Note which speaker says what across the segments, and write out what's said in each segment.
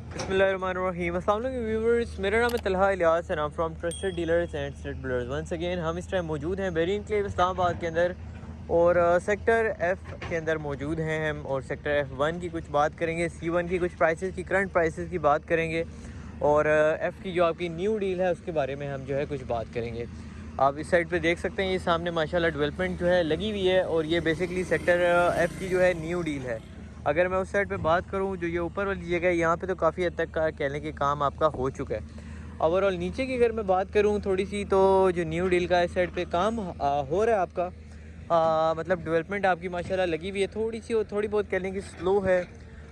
Speaker 1: बिस्मिल्लाहिर्रहमानिर्रहीम। अस्सलाम वालेकुम व्यूअर्स, मेरा नाम है Talha Ilyas and I am from trusted dealers and street builders. Once again हम इस टाइम मौजूद हैं बेरी एनक्लेव इस्लामाबाद के अंदर और सेक्टर एफ़ के अंदर मौजूद हैं हम। और सेक्टर F1 की कुछ बात करेंगे, C1 की कुछ प्राइसेस की, करंट प्राइसेस की बात करेंगे और F की जो आपकी न्यू डील है उसके बारे में हम जो है कुछ बात करेंगे। आप इस साइड पे देख सकते हैं, ये सामने माशाल्लाह डेवलपमेंट जो है लगी हुई है और ये बेसिकली सेक्टर F की जो है न्यू डील है। अगर मैं उस साइड पे बात करूँ, जो ये ऊपर वाली जगह है यहाँ पे तो काफ़ी हद तक का कहने के काम आपका हो चुका है। ओवरऑल नीचे की अगर मैं बात करूँ थोड़ी सी, तो जो न्यू डील का इस साइड पे काम हो रहा है आपका, मतलब डेवलपमेंट आपकी माशाल्लाह लगी हुई है। थोड़ी सी थोड़ी बहुत कहने की स्लो है,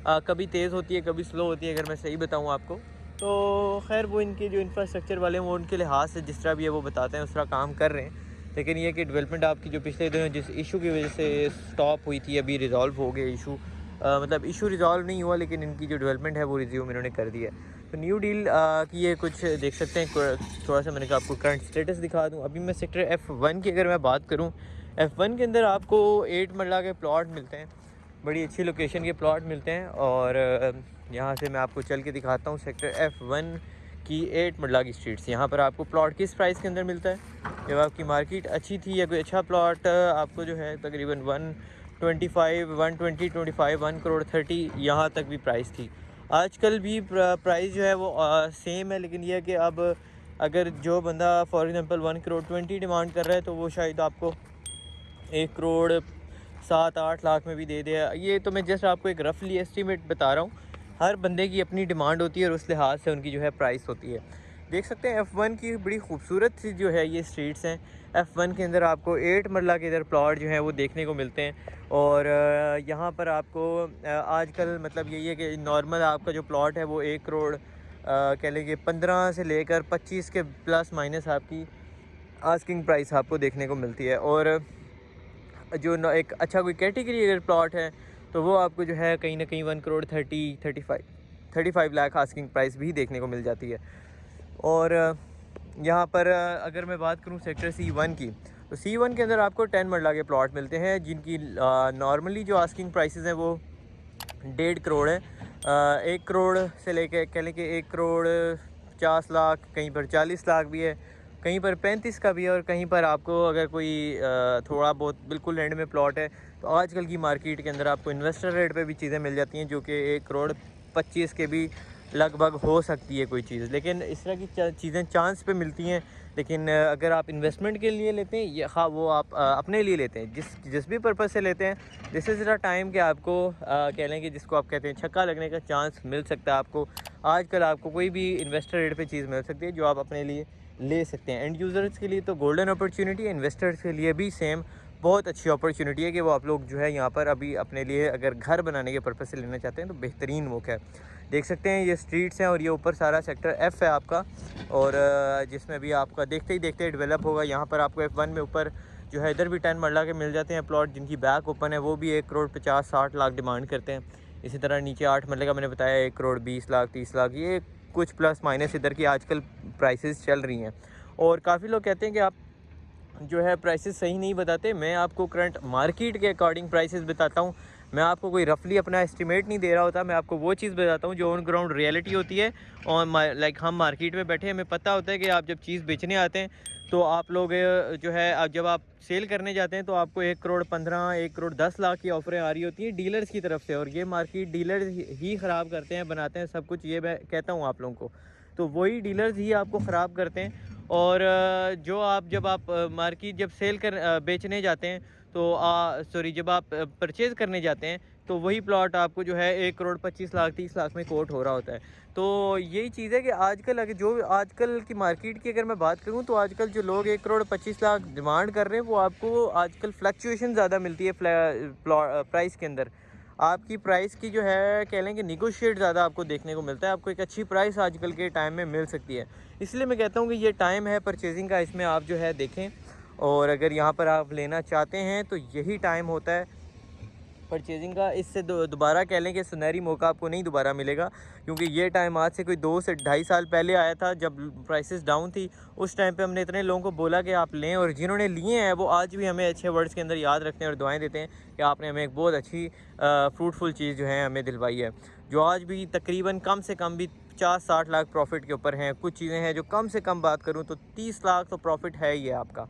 Speaker 1: कभी तेज़ होती है कभी स्लो होती है, अगर मैं सही बताऊँ आपको तो। खैर वो इनके जो इंफ्रास्ट्रक्चर वाले हैं वो उनके लिहाज से जिस तरह भी है वो बताते हैं उस तरह काम कर रहे हैं। लेकिन ये कि डेवलपमेंट आपकी जो पिछले दिनों जिस इशू की वजह से स्टॉप हुई थी, अभी रिज़ॉल्व हो गया इशू। मतलब इशू रिज़ॉल्व नहीं हुआ लेकिन इनकी जो डेवलपमेंट है वो रिज्यूम इन्होंने कर दिया है। तो न्यू डील की ये कुछ देख सकते हैं। थोड़ा सा मैंने कहा आपको करंट स्टेटस दिखा दूँ। अभी मैं सेक्टर F1 की अगर मैं बात करूँ, F1 के अंदर आपको 8 मरला के प्लॉट मिलते हैं, बड़ी अच्छी लोकेशन के प्लॉट मिलते हैं। और यहाँ से मैं आपको चल के दिखाता हूँ सेक्टर F1 की 8 मरला की स्ट्रीट्स। यहाँ पर आपको प्लॉट किस प्राइस के अंदर मिलता है। जब आपकी मार्केट अच्छी थी या कोई अच्छा प्लॉट आपको जो है तकरीबन 125, 120, 25, 1 करोड़ 30 यहाँ तक भी प्राइस थी। आजकल भी प्राइस जो है वो सेम है, लेकिन यह है कि अब अगर जो बंदा फॉर एग्ज़ाम्पल 1 करोड़ 20 डिमांड कर रहा है तो वो शायद आपको 1 करोड़ 7-8 लाख में भी दे दे। ये तो मैं जस्ट आपको एक रफली एस्टीमेट बता रहा हूँ। हर बंदे की अपनी डिमांड होती है और उस लिहाज से उनकी जो है प्राइस होती है। देख सकते हैं F1 की बड़ी खूबसूरत सी जो है ये स्ट्रीट्स हैं। F1 के अंदर आपको 8 मरला के इधर प्लॉट जो है वो देखने को मिलते हैं। और यहाँ पर आपको आजकल मतलब यही है कि नॉर्मल आपका जो प्लॉट है वो 1 करोड़ कह लेंगे 15 से लेकर 25 के प्लस माइनस आपकी आस्किंग प्राइस आपको देखने को मिलती है। और जो एक अच्छा कोई कैटेगरी अगर प्लॉट है तो वो आपको जो है कहीं ना कहीं 1 करोड़ 30, 35 लाख आस्किंग प्राइस भी देखने को मिल जाती है। और यहाँ पर अगर मैं बात करूँ सेक्टर C1 की, तो C1 के अंदर आपको 10 मरला के प्लॉट मिलते हैं जिनकी नॉर्मली जो आस्किंग प्राइसेस हैं वो 1.5 करोड़ है। 1 करोड़ से लेकर कह लें कि 1 करोड़ 50 लाख, कहीं पर 40 लाख भी है, कहीं पर 35 का भी है। और कहीं पर आपको अगर कोई थोड़ा बहुत बिल्कुल एंड में प्लॉट है तो आजकल की मार्केट के अंदर आपको इन्वेस्टर रेट पे भी चीज़ें मिल जाती हैं जो कि 1 करोड़ 25 के भी लगभग हो सकती है कोई चीज़। लेकिन इस तरह की चीज़ें चांस पे मिलती हैं। लेकिन अगर आप इन्वेस्टमेंट के लिए लेते हैं या हाँ वो आप अपने लिए लेते हैं, जिस भी पर्पज़ से लेते हैं, दिस इज़ द टाइम कि आपको कह लें कि जिसको आप कहते हैं छक्का लगने का चांस मिल सकता है आपको। आजकल आपको कोई भी इन्वेस्टर रेट पे चीज़ मिल सकती है जो आप अपने लिए ले सकते हैं। एंड यूज़र्स के लिए तो गोल्डन अपॉर्चुनिटी है, इन्वेस्टर्स के लिए भी सेम बहुत अच्छी अपॉर्चुनिटी है कि वो आप लोग जो है यहाँ पर अभी अपने लिए अगर घर बनाने के पर्पज़ से लेना चाहते हैं तो बेहतरीन मौका है। देख सकते हैं ये स्ट्रीट्स हैं और ये ऊपर सारा सेक्टर F है आपका। और जिसमें भी आपका देखते ही देखते डेवलप होगा। यहाँ पर आपको F1 में ऊपर जो है इधर भी 10 मरला के मिल जाते हैं प्लॉट जिनकी बैक ओपन है, वो भी 1 करोड़ 50-60 लाख डिमांड करते हैं। इसी तरह नीचे 8 मरले का मैंने बताया 1 करोड़ 20 लाख 30 लाख, ये कुछ प्लस माइनस इधर की आजकल प्राइसेस चल रही हैं। और काफ़ी लोग कहते हैं कि आप जो है प्राइसेस सही नहीं बताते। मैं आपको करंट मार्केट के अकॉर्डिंग प्राइसेस बताता हूँ। मैं आपको कोई रफली अपना एस्टिमेट नहीं दे रहा होता, मैं आपको वो चीज़ बताता हूँ जो ऑन ग्राउंड रियलिटी होती है। और लाइक हम मार्केट में बैठे हमें पता होता है कि आप जब चीज़ बेचने आते हैं तो आप लोग जो है जब आप सेल करने जाते हैं तो आपको 1 करोड़ 15, 1 करोड़ 10 लाख की ऑफरें आ रही होती हैं डीलर्स की तरफ से। और ये मार्केट डीलर्स ही ख़राब करते हैं, बनाते हैं सब कुछ, ये मैं कहता हूँ आप लोगों को। तो वही डीलर्स ही आपको ख़राब करते हैं। और जो आप जब आप मार्केट जब सेल कर बेचने जाते हैं तो सॉरी जब आप परचेज़ करने जाते हैं तो वही प्लॉट आपको जो है 1 करोड़ 25 लाख 30 लाख में कोट हो रहा होता है। तो यही चीज़ है कि आजकल अगर जो आजकल की मार्केट की अगर मैं बात करूं तो आजकल जो लोग 1 करोड़ 25 लाख डिमांड कर रहे हैं वो आपको आजकल फ्लक्चुएशन ज़्यादा मिलती है प्राइस के अंदर। आपकी प्राइस की जो है कह लें कि निगोशिएट ज़्यादा आपको देखने को मिलता है। आपको एक अच्छी प्राइस आजकल के टाइम में मिल सकती है। इसलिए मैं कहता हूँ कि ये टाइम है परचेजिंग का, इसमें आप जो है देखें। और अगर यहाँ पर आप लेना चाहते हैं तो यही टाइम होता है परचेजिंग का। इससे दोबारा कह लें कि सुनहरी मौका आपको नहीं दोबारा मिलेगा, क्योंकि ये टाइम आज से कोई 2 से ढाई साल पहले आया था जब प्राइसेस डाउन थी। उस टाइम पे हमने इतने लोगों को बोला कि आप लें, और जिन्होंने लिए हैं वो आज भी हमें अच्छे वर्ड्स के अंदर याद रखते हैं और दुआएं देते हैं कि आपने हमें एक बहुत अच्छी फ्रूटफुल चीज़ जो है हमें दिलवाई है। जो आज भी तकरीबन कम से कम भी 50-60 लाख प्रॉफिट के ऊपर हैं। कुछ चीज़ें हैं जो कम से कम बात करूँ तो 30 लाख तो प्रॉफिट है ही है आपका।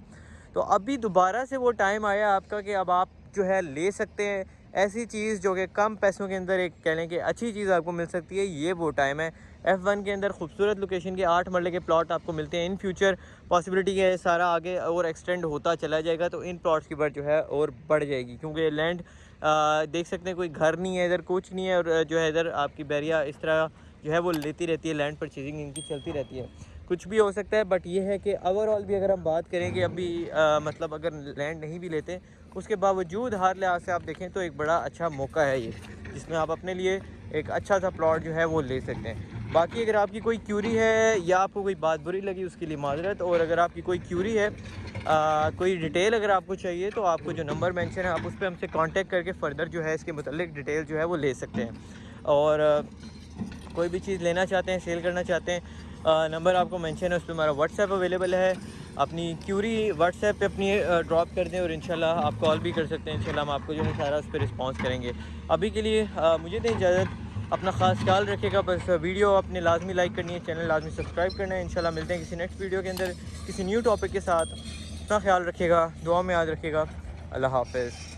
Speaker 1: तो अभी दोबारा से वो टाइम आया आपका कि अब आप जो है ले सकते हैं ऐसी चीज़ जो कि कम पैसों के अंदर एक कह लें कि अच्छी चीज़ आपको मिल सकती है। ये वो टाइम है। F1 के अंदर खूबसूरत लोकेशन के 8 मरले के प्लॉट आपको मिलते हैं। इन फ्यूचर पॉसिबिलिटी है सारा आगे और एक्सटेंड होता चला जाएगा, तो इन प्लॉट्स की बढ़ जो है और बढ़ जाएगी, क्योंकि लैंड देख सकते हैं कोई घर नहीं है इधर, कुछ नहीं है। और जो है इधर आपकी बैरिया इस तरह जो है वो लेती रहती है, लैंड परचेजिंग इनकी चलती रहती है। कुछ भी हो सकता है, बट ये है कि ओवरऑल भी अगर हम बात करें कि अभी मतलब अगर लैंड नहीं भी लेते उसके बावजूद हर लिहाज से आप देखें तो एक बड़ा अच्छा मौका है ये, जिसमें आप अपने लिए एक अच्छा सा प्लॉट जो है वो ले सकते हैं। बाकी अगर आपकी कोई क्यूरी है या आपको कोई बात बुरी लगी उसके लिए माजरत, और अगर आपकी कोई क्यूरी है कोई डिटेल अगर आपको चाहिए तो आपको जो नंबर मेंशन है आप उस पर हमसे कांटेक्ट करके फ़र्दर जो है इसके मुतालिक डिटेल जो है वो ले सकते हैं। और कोई भी चीज़ लेना चाहते हैं, सेल करना चाहते हैं, नंबर आपको मेंशन है, उस पर हमारा व्हाट्सएप अवेलेबल है। अपनी क्यूरी व्हाट्सएप पे अपनी ड्रॉप कर दें और इंशाल्लाह आप कॉल भी कर सकते हैं। इंशाल्लाह हम आपको जो है सारा उस पर रिस्पॉन्स करेंगे। अभी के लिए मुझे दें इजाज़त। अपना ख़ास ख्याल रखिएगा। बस वीडियो आपने लाजमी लाइक करनी है, चैनल लाजमी सब्सक्राइब करना है। इंशाल्लाह मिलते हैं किसी नेक्स्ट वीडियो के अंदर किसी न्यू टॉपिक के साथ। अपना ख्याल रखिएगा, दुआ में याद रखिएगा। अल्लाह हाफ़िज़।